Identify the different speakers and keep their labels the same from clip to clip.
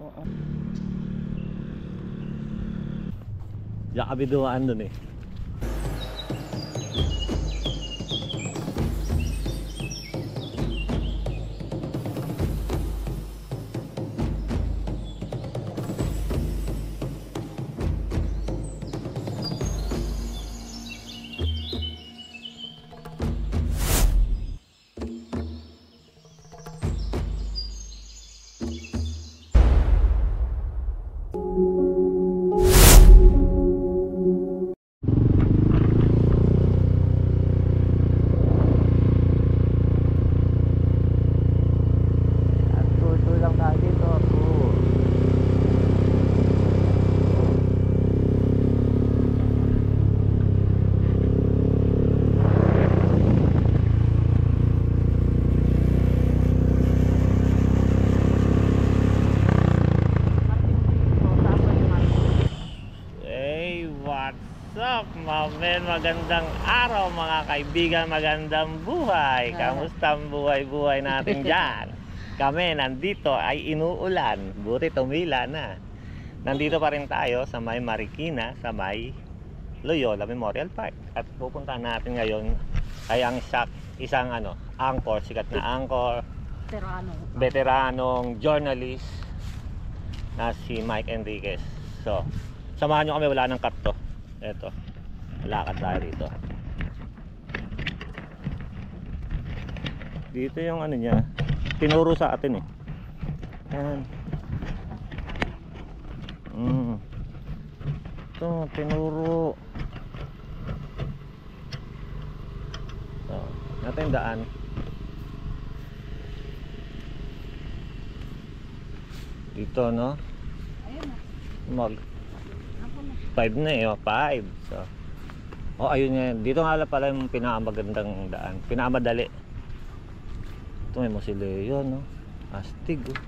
Speaker 1: Oo.
Speaker 2: Diyan kami dumaan dun eh. Tour lang tayo dito. Hey, what's up, my men? Magandang araw mga kaibigan, magandang buhay. Kamusta ang buhay-buhay natin dyan? Kami nandito ay inuulan, buti tumila na. Nandito pa rin tayo sa may Marikina, sa may Loyola Memorial Park. At pupunta natin ngayon ay ang isang anchor, sikat na anchor, veteranong journalist na si Mike Enriquez. So, samahan nyo kami, wala nang cut to. Eto, lakad tayo dito. Dito yung niya, tinuro sa atin eh. Ayan. Ito, tinuro. So, natin daan. Dito, no? Mag 5 na eh, 5. So, ayun yan. Dito nga pala yung pinakamagandang daan, pinakamadali. Ito may Mosileo, no? Astig, oh.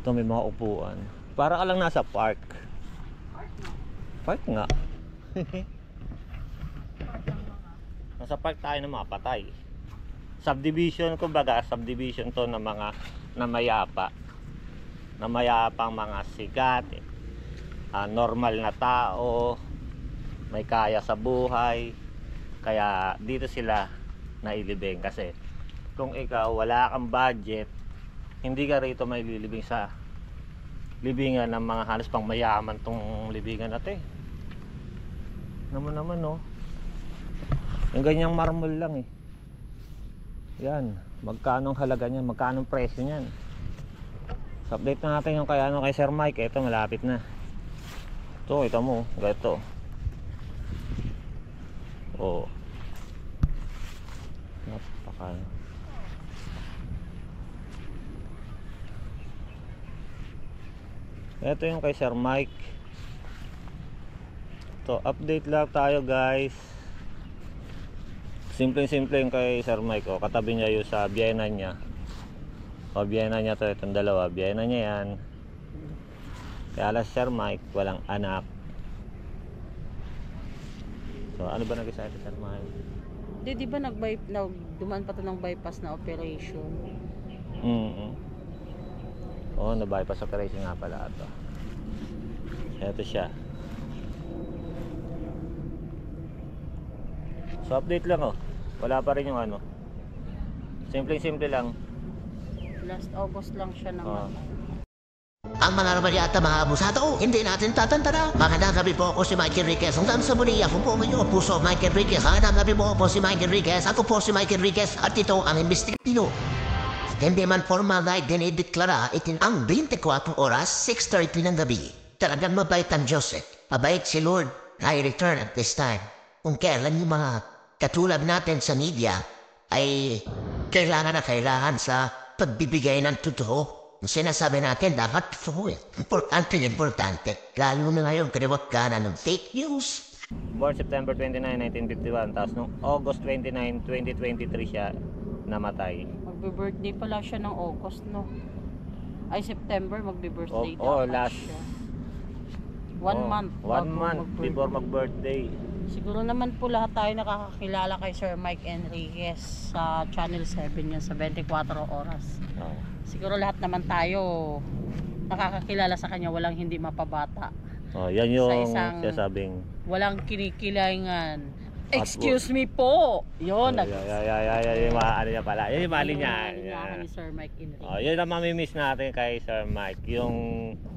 Speaker 2: Ito may mga upuan. Para ka lang nasa park. Park nga. Nasa park tayo ng mga patay. Subdivision, kumbaga, subdivision to ng mga namayapa. Namayapang mga sikat, normal na tao, may kaya sa buhay. Kaya dito sila nailibing. Kasi kung ikaw wala kang budget, hindi ka rito may lilibing sa libingan ng mga halos pang mayaman tong libingan natin. Naman no. Yung ganyang marmol lang eh. Yan, magkano ang halaga niyan, magkano ang presyo niyan. So, update na natin yung kay Sir Mike. Ito malapit na. Ito, ito mo, ganito. Oh. Napaka. Ito yung kay Sir Mike. Ito, update lang tayo, guys. Simple-simple yung kay Sir Mike. Oh, katabi niya yung sa biyena niya. O, biyena niya to, itong dalawa. Biyena niya yan. Kaya alas Sir Mike, walang anak. So, ano ba nag-isa ito, Sir Mike?
Speaker 1: Di ba duman pa to ng bypass na operation? Oo,
Speaker 2: na-bypass operation nga pala ito. Ito siya. So, update lang, oh. Wala pa rin yung simple-simple lang.
Speaker 1: Last August lang siya naman.
Speaker 3: Ang mga rabalyata mga abusado, hindi natin tatantara. Magandang gabi po ako si Mike Enriquez. Ang dami sa muli, ako po ngayon puso Mike Enriquez. Magandang gabi po po si Mike Enriquez. Ako po si Mike Enriquez at ito ang investigatino. Hindi man formal na dinideklara ang 24 oras, 6:30 ng gabi. Talagang mabait ang Diyos eh. Mabait si Lord. I return at this time. Kung kailan yung mga katulad natin sa media ay kailangan sa pagbibigay ng totoo. Sinasabi natin dapat totoo eh. Importante. Lalo na ngayon kaliwat ka na ng fake news.
Speaker 2: Born September 29, 1951. Tapos noong August 29, 2023 siya namatay.
Speaker 1: Magbe-birthday pala siya ng August, no? Ay, September magbe-birthday dapat
Speaker 2: last
Speaker 1: siya. 1 month.
Speaker 2: 1 month before mag-birthday.
Speaker 1: Siguro naman po lahat tayo nakakakilala kay Sir Mike Enriquez sa Channel 7 yan sa 24 oras.
Speaker 2: Oh.
Speaker 1: Siguro lahat naman tayo nakakakilala sa kanya, walang hindi mapabata.
Speaker 2: Oh, yan yung
Speaker 1: Sa isang-
Speaker 2: sinasabing
Speaker 1: Walang kinikilangan. Excuse me po. Yun.
Speaker 2: yung mga ano niya pala. Yan yung mali niya.
Speaker 1: Yan. Ni Sir Mike Enriquez.
Speaker 2: Oh, yun ang mamimiss natin kay Sir Mike. Yung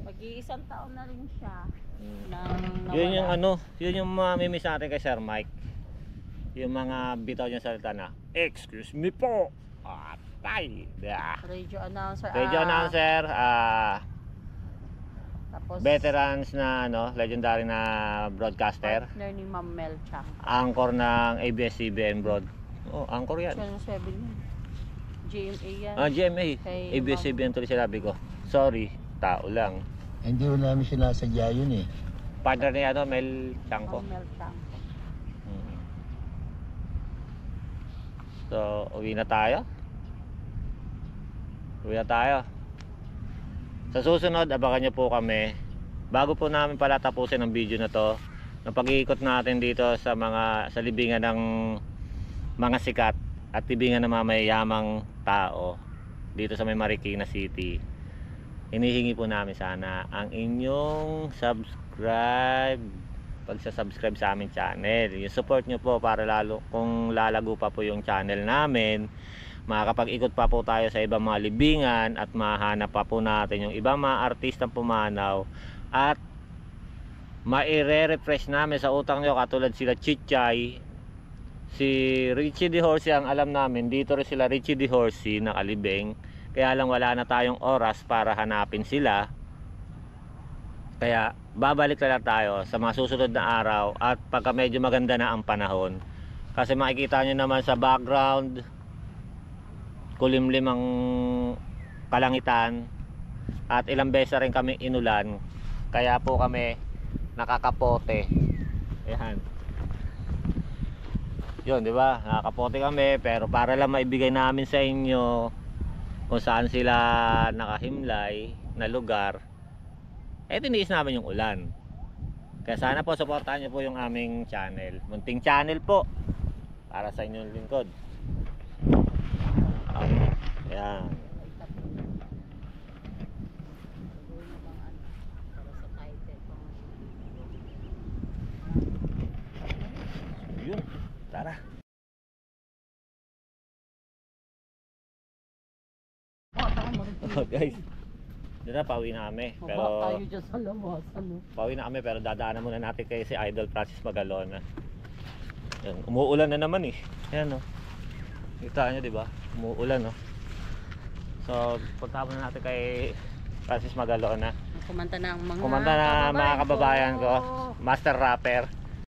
Speaker 1: Mag-iisang taon na rin siya.
Speaker 2: yun yung ano, yun yung mamimiss natin kay Sir Mike. Yung mga bitaw niya salita na, excuse me po. Atay. Yeah.
Speaker 1: Radio announcer.
Speaker 2: Radio announcer,
Speaker 1: Tapos
Speaker 2: veterans na ano, legendary na broadcaster.
Speaker 1: partner ni Ma'am Mel Chang.
Speaker 2: Anchor ng ABS-CBN Broad. Oh, anchor yan.
Speaker 1: Channel 7 yun. GMA yan.
Speaker 2: GMA.
Speaker 1: Kay
Speaker 2: ABS-CBN tuloy sinabi ko. Sorry, tao lang.
Speaker 4: Hindi ko namin sinasadya yun eh.
Speaker 2: Partner ni ano, Mel Chanko.
Speaker 1: Ma'am Mel Chang.
Speaker 2: So, uwi na tayo. Uwi na tayo. Sa susunod, abangan nyo po kami. Bago po namin pala tapusin ang video na to, ng pag-iikot natin dito sa mga sa libingan ng mga sikat at libingan ng mga mayayamang tao dito sa may Marikina City. Hinihingi po namin sana ang inyong pagsa-subscribe sa aming channel. Yung support nyo po para lalo kung lalago pa po yung channel namin, makakapag-ikot pa po tayo sa ibang mga libingan at mahanap pa po natin yung ibang mga artistang pumanaw at maire-refresh namin sa utang nyo katulad sila Chichay, si Richie De Horsey. Ang alam namin dito rin sila Richie De Horsey nakalibing, kaya lang wala na tayong oras para hanapin sila, kaya babalik na lang tayo sa mga susunod na araw at pagka medyo maganda na ang panahon, kasi makikita nyo naman sa background kulimlim ang kalangitan at ilang beses rin kami inulan, kaya po kami nakakapote. Ayan. Yun, di ba? Nakakapote kami, pero para lang maibigay namin sa inyo kung saan sila nakahimlay na lugar, tiniis namin yung ulan. Kaya sana po supportahan nyo po yung aming channel. Munting channel po para sa inyong lingkod. Ayan. Yun, tara. Oh, guys, doon na pauwi na kami.
Speaker 1: Pero
Speaker 2: Pero
Speaker 1: tayo dyan sa labas. Ano?
Speaker 2: pauwi na kami, pero dadaanan muna natin kay si Idol Francis Magalona. Yan, umuulan na naman eh. Ayan, oh. Kita nyo, di ba? Umuulan, oh. So, punta muna natin kay Francis Magalona.
Speaker 1: Kumanta na ang mga
Speaker 2: Kumanta na mga kababayan ko, master rapper.